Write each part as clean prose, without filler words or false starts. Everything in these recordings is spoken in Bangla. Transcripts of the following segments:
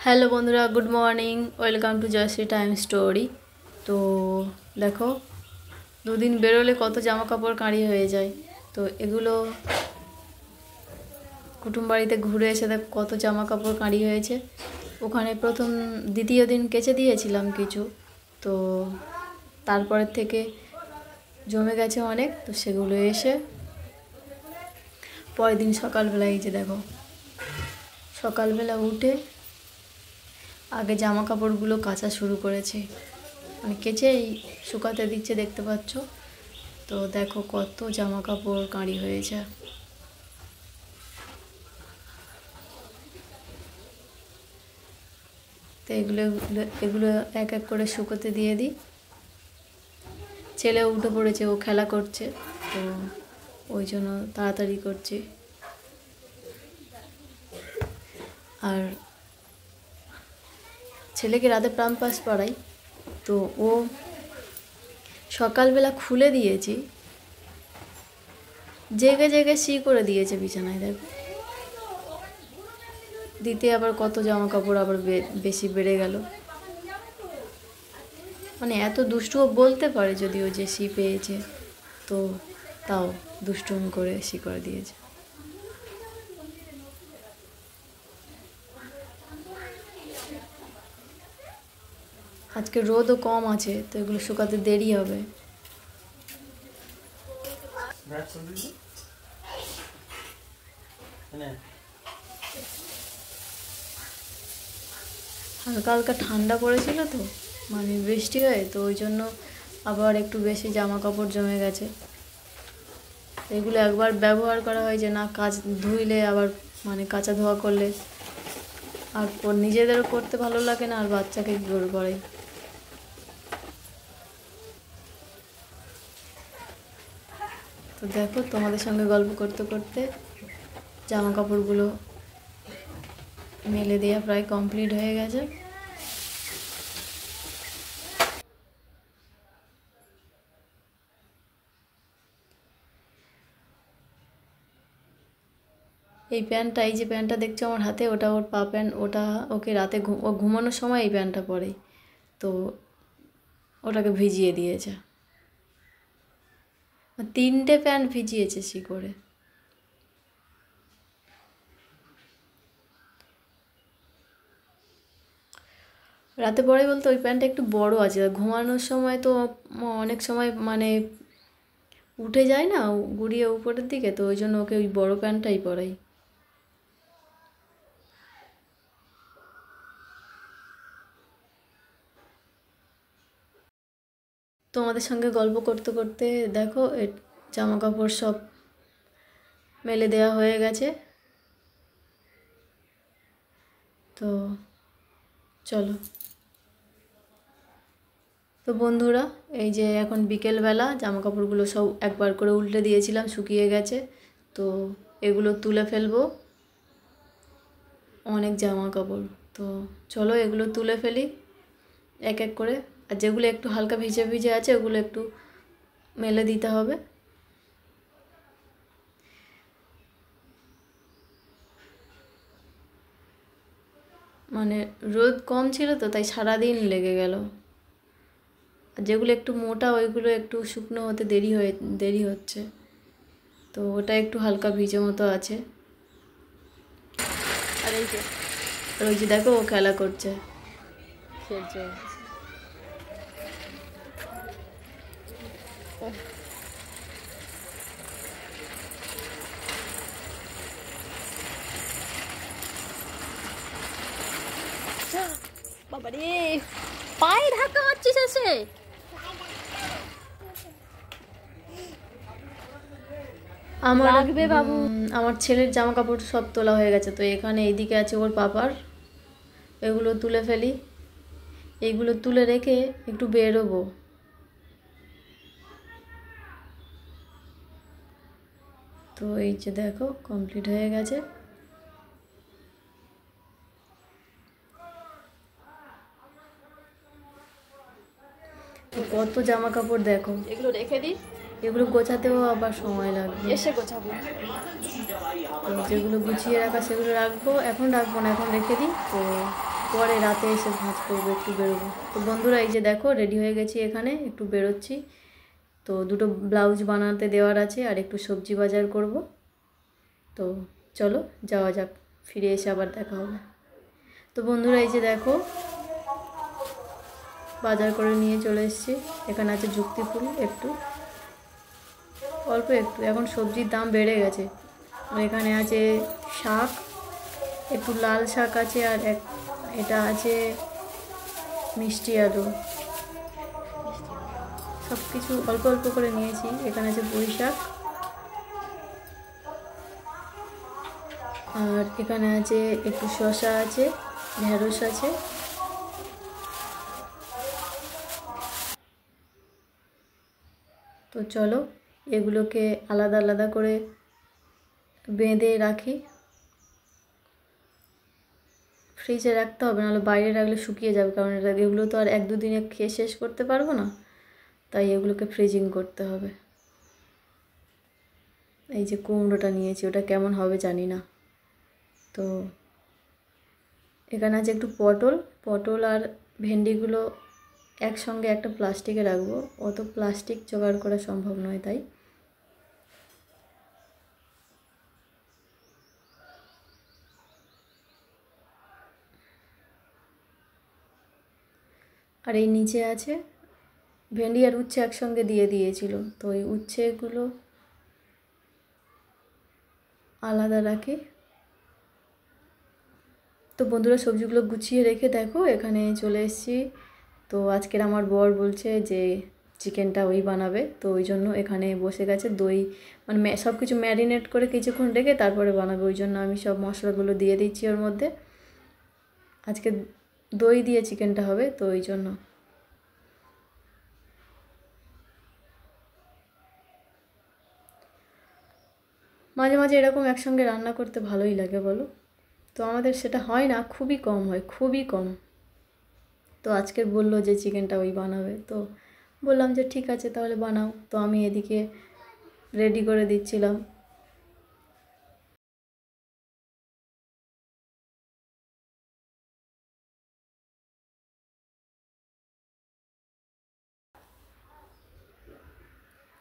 হ্যালো বন্ধুরা, good morning. Welcome to Jayashree time story. তো দেখো, দুদিন বেরোলে কত জামা কাপড় কাঁড়ি হয়ে যায়। তো এগুলো কুটুম বাড়িতে ঘুরে এসে দেখ কত জামা কাপড় কাঁড়ি হয়েছে। ওখানে দ্বিতীয় দিন কেচে দিয়েছিলাম কিছু, তো তারপরের থেকে জমে গেছে অনেক। তো সেগুলো এসে পরের দিন সকালবেলা এই যে দেখো, সকালবেলা উঠে আগে জামা কাপড়গুলো কাচা শুরু করেছে, মানে কেচেই শুকাতে দিচ্ছে, দেখতে পাচ্ছ। তো দেখো কত জামা কাপড় কাঁড়ি হয়েছে। তো এগুলো এগুলো এক এক করে শুকোতে দিয়ে দিই। ছেলে উঠে পড়েছে, ও খেলা করছে, তো ওই জন্য তাড়াতাড়ি করছি। আর ছেলেকে রাতে পাম্পাস পরাই, তো ও সকালবেলা খুলে দিয়েছি, জেগে জেগে সি করে দিয়েছে বিছানায়। দেখো, দিতে আবার কত জামা কাপড় আবার বেশি বেড়ে গেল। মানে এত দুষ্টুও বলতে পারে, যদিও যে সি পেয়েছে, তো তাও দুষ্টুমি করে সি করে দিয়েছে। আজকে রোদও কম আছে, তো এগুলো শুকাতে দেরি হবে। হালকা হালকা ঠান্ডা পড়েছিল, তো মানে বৃষ্টি হয়, তো ওই জন্য আবার একটু বেশি জামা কাপড় জমে গেছে। এগুলো একবার ব্যবহার করা হয় যে না, ধুইলে আবার মানে কাচা ধোয়া করলে আর নিজেদেরও করতে ভালো লাগে না, আর বাচ্চাকে কী করে পড়াই। তো দেখো, তোমাদের সঙ্গে গল্প করতে করতে জামা কাপড়গুলো মেলে দেওয়া প্রায় কমপ্লিট হয়ে গেছে। এই প্যান্টটা, এই যে প্যান্টটা দেখছো আমার হাতে, ওটা ওর পা প্যান্ট। ওটা ওকে রাতে ও ঘুমানোর সময় এই প্যান্টটা পরে, তো ওটাকে ভিজিয়ে দিয়েছে। 3টে প্যান্ট ভিজিয়েছে সি করে। রাতে পরে বলতে ওই প্যান্টটা একটু বড় আছে, ঘুমানোর সময় তো অনেক সময় মানে উঠে যায় না গুড়িয়ে উপরের দিকে, তো ওই জন্য ওকে ওই বড় প্যান্টটাই পরাই। তোমাদের সঙ্গে গল্প করতে করতে দেখো জামা কাপড় সব মেলে দেওয়া হয়ে গেছে। তো চলো। তো বন্ধুরা, এই যে এখন বিকেলবেলা জামা কাপড়গুলো সব একবার করে উল্টে দিয়েছিলাম, শুকিয়ে গেছে। তো এগুলো তুলে ফেলবো, অনেক জামা কাপড়। তো চলো এগুলো তুলে ফেলি এক এক করে। আর যেগুলো একটু হালকা ভিজে ভিজে আছে ওগুলো একটু মেলে দিতে হবে। মানে রোদ কম ছিল, তো তাই সারাদিন লেগে গেল। আর যেগুলো একটু মোটা ওইগুলো একটু শুকনো হতে দেরি হচ্ছে, তো ওটা একটু হালকা ভিজে মতো আছে। আর ওই যে দেখো, ও খেলা করছে, খেলছে। বাবা রে, পায়ে ধাক্কা মারছিস এসে। আমার ছেলের জামা কাপড় সব তোলা হয়ে গেছে। তো এখানে এইদিকে আছে ওর পাপার, এগুলো তুলে ফেলি। এইগুলো তুলে রেখে একটু বেরোবো। তো এই যে দেখো, কমপ্লিট হয়ে গেছে। কত জামা কাপড় দেখো, এগুলো রেখে দিই। এগুলো গোছাতেও আবার সময় লাগবে, এসে গোছাবো। তো যেগুলো গুছিয়ে রাখা সেগুলো রাখবো, এখন রাখবো না, এখন রেখে দিই। তো পরে রাতে এসে ভাঁজ করবো, একটু বেরোবো। তো বন্ধুরা এই যে দেখো রেডি হয়ে গেছি, এখানে একটু বেরোচ্ছি। তো দুটো ব্লাউজ বানাতে দেওয়ার আছে আর একটু সবজি বাজার করব। তো চলো যাওয়া যাক, ফিরে এসে আবার দেখা হবে। তো বন্ধুরা এই যে দেখো বাজার করে নিয়ে চলে এসেছি। এখানে আছে যুক্তি ফুল, একটু অল্প একটু, এখন সবজির দাম বেড়ে গেছে। এখানে আছে শাক, একটু লাল শাক আছে, আর এটা আছে মিষ্টি আলু, সব কিছু অল্প অল্প করে নিয়েছি। এখানে আছে পুঁই শাক, আর এখানে আছে একটু শসা আছে, ঢেঁড়স আছে। তো চলো এগুলোকে আলাদা আলাদা করে বেঁধে রাখি, ফ্রিজে রাখতে হবে, নাহলে বাইরে রাখলে শুকিয়ে যাবে, কারণ এগুলো তো আর 1-2 দিনে খেয়ে শেষ করতে পারবো না, তাই এগুলোকে ফ্রিজিং করতে হবে। এই যে কুমড়োটা নিয়েছি, ওটা কেমন হবে জানি না। তো এখানে আছে একটু পটল আর ভেন্ডিগুলো একসঙ্গে একটা প্লাস্টিকে রাখবো, অত প্লাস্টিক জোগাড় করা সম্ভব নয়, তাই আর এই নিচে আছে ভেন্ডি আর উচ্ছে একসঙ্গে দিয়ে দিয়েছিল, তো ওই উচ্ছেগুলো আলাদা রাখি। তো বন্ধুরা সবজিগুলো গুছিয়ে রেখে দেখো এখানে চলে এসেছি। তো আজকের আমার বর বলছে যে চিকেনটা ওই বানাবে, তো ওই জন্য এখানে বসে গেছে। দই মানে সব কিছু ম্যারিনেট করে কিছুক্ষণ রেখে তারপরে বানাবে, ওই জন্য আমি সব মশলাগুলো দিয়ে দিচ্ছি ওর মধ্যে। আজকে দই দিয়ে চিকেনটা হবে, তো ওই জন্য। মাঝে মাঝে এরকম একসঙ্গে রান্না করতে ভালোই লাগে বলো, তো আমাদের সেটা হয় না, খুবই কম হয়, খুবই কম। তো আজকের বললো যে চিকেনটা ওই বানাবে, তো বললাম যে ঠিক আছে তাহলে বানাও। তো আমি এদিকে রেডি করে দিচ্ছিলাম।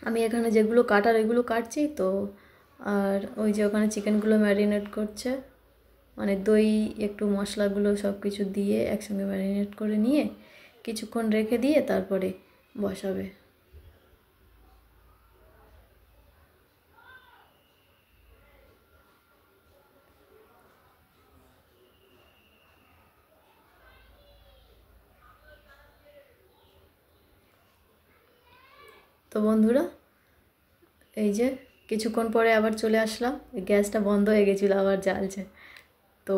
আমি এখানে যেগুলো কাটার ওইগুলো কাটছি, তো আর ওই যে ওখানে চিকেনগুলো ম্যারিনেট করছে, মানে দই একটু মশলাগুলো সব কিছু দিয়ে একসঙ্গে ম্যারিনেট করে নিয়ে কিছুক্ষণ রেখে দিয়ে তারপরে বসাবে। তো বন্ধুরা এই যে কিছুক্ষণ পরে আবার চলে আসলাম, গ্যাসটা বন্ধ হয়ে গেছিলো, আবার জ্বালছে। তো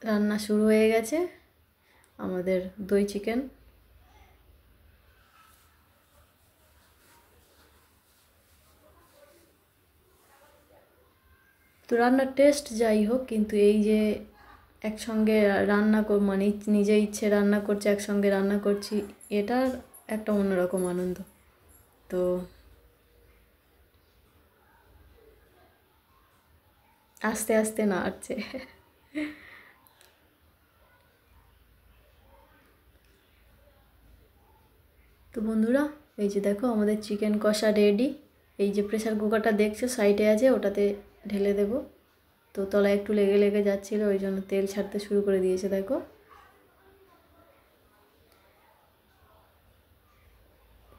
রান্না শুরু হয়ে গেছে আমাদের দই চিকেন। তো রান্নার টেস্ট যাই হোক, কিন্তু এই যে একসঙ্গে রান্না মানে নিজে ইচ্ছে রান্না করছি, একসঙ্গে রান্না করছি, এটার একটা অন্যরকম আনন্দ। তো আস্তে আস্তে নাড়ছে। তো বন্ধুরা এই যে দেখো আমাদের চিকেন কষা রেডি। এই যে প্রেসার কুকারটা দেখছো সাইডে আছে, ওটাতে ঢেলে দেব। তো তলায় একটু লেগে লেগে যাচ্ছিলো, ওই জন্য তেল ছাড়তে শুরু করে দিয়েছে দেখো।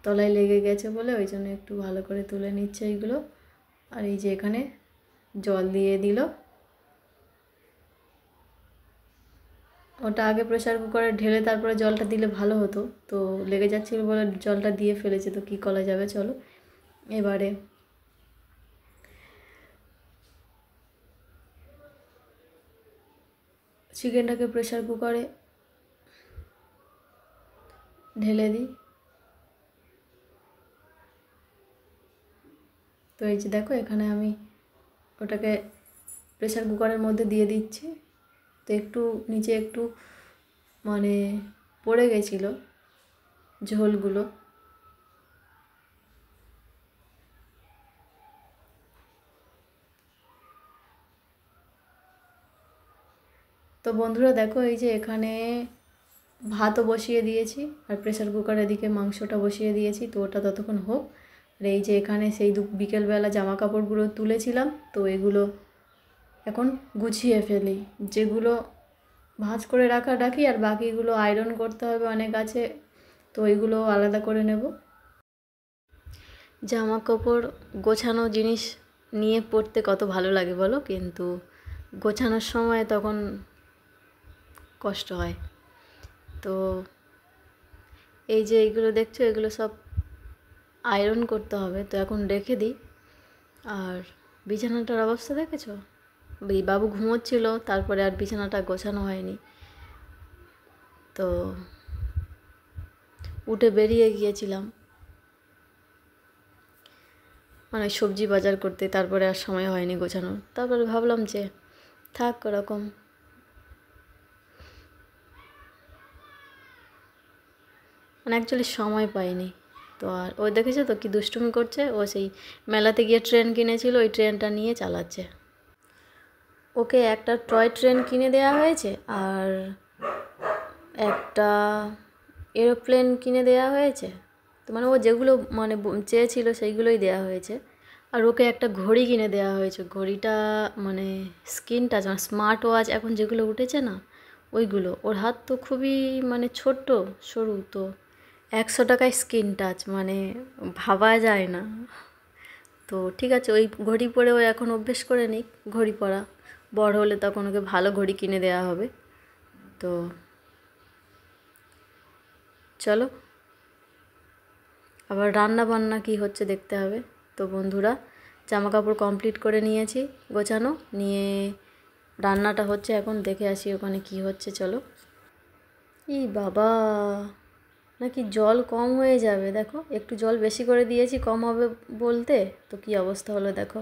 তলায় লেগে গেছে বলে ওই জন্য একটু ভালো করে তুলে নিচ্ছে এইগুলো। আর এই যে এখানে জল দিয়ে দিল, ওটা আগে প্রেসার কুকারে ঢেলে তারপরে জলটা দিলে ভালো হতো, তো লেগে যাচ্ছিলো বলে জলটা দিয়ে ফেলেছে, তো কী করা যাবে। চলো এবারে চিকেনটাকে প্রেসার কুকারে ঢেলে দিই। তো এই যে দেখো এখানে আমি ওটাকে প্রেসার কুকারের মধ্যে দিয়ে দিচ্ছি। তো একটু নিচে একটু মানে পড়ে গেছিলো ঝোলগুলো, তো বন্ধুরা দেখো, এই যে এখানে ভাতও বসিয়ে দিয়েছি আর প্রেসার কুকার এদিকে মাংসটা বসিয়ে দিয়েছি, তো ওটা ততক্ষণ হোক। আর এই যে এখানে সেই বিকেলবেলা জামা কাপড়গুলো তুলেছিলাম, তো এগুলো এখন গুছিয়ে ফেলি। যেগুলো ভাঁজ করে রাখি, আর বাকিগুলো আয়রন করতে হবে, অনেক আছে, তো ওইগুলো আলাদা করে নেব। জামা কাপড় গোছানো জিনিস নিয়ে পড়তে কত ভালো লাগে বলো, কিন্তু গোছানোর সময় তখন কষ্ট হয়। তো এই যে এইগুলো দেখছো, এগুলো সব আয়রন করতে হবে, তো এখন রেখে দিই। আর বিছানাটার অবস্থা দেখেছো, এই বাবু ঘুমোচ্ছিল, তারপরে আর বিছানাটা গোছানো হয়নি, তো উঠে বেরিয়ে গিয়েছিলাম মানে সবজি বাজার করতে, তারপরে আর সময় হয়নি গোছানোর। তারপরে ভাবলাম যে থাক ওরকম, মানে অ্যাকচুয়ালি সময় পাইনি। তো আর ও দেখেছো তো কি দুষ্টুমি করছে, ও সেই মেলাতে গিয়ে ট্রেন কিনেছিল, ওই ট্রেনটা নিয়ে চালাচ্ছে। ওকে একটা টয় ট্রেন কিনে দেওয়া হয়েছে, আর একটা এরোপ্লেন কিনে দেওয়া হয়েছে। তো মানে ও যেগুলো মানে চেয়েছিল সেইগুলোই দেওয়া হয়েছে। আর ওকে একটা ঘড়ি কিনে দেওয়া হয়েছে। ঘড়িটা মানে স্ক্রিন টাচ, মানে স্মার্ট ওয়াচ এখন যেগুলো উঠেছে না, ওইগুলো। ওর হাত তো খুবই মানে ছোট্ট সরু, তো 100 টাকায় স্ক্রিন টাচ, মানে ভাবা যায় না। তো ঠিক আছে, ওই ঘড়ি পরে ও এখন অভ্যেস করে নিক ঘড়ি পরা। বড় হলে তখন ওকে ভালো ঘড়ি কিনে দেওয়া হবে। তো চলো আবার রান্না বান্না কি হচ্ছে দেখতে হবে। তো বন্ধুরা, জামা কাপড় কমপ্লিট করে নিয়েছি গোছানো, নিয়ে রান্নাটা হচ্ছে এখন, দেখে আসি ওখানে কি হচ্ছে। চলো। ই বাবা, নাকি জল কম হয়ে যাবে, দেখো একটু জল বেশি করে দিয়েছি কম হবে বলতে, তো কি অবস্থা হলো দেখো।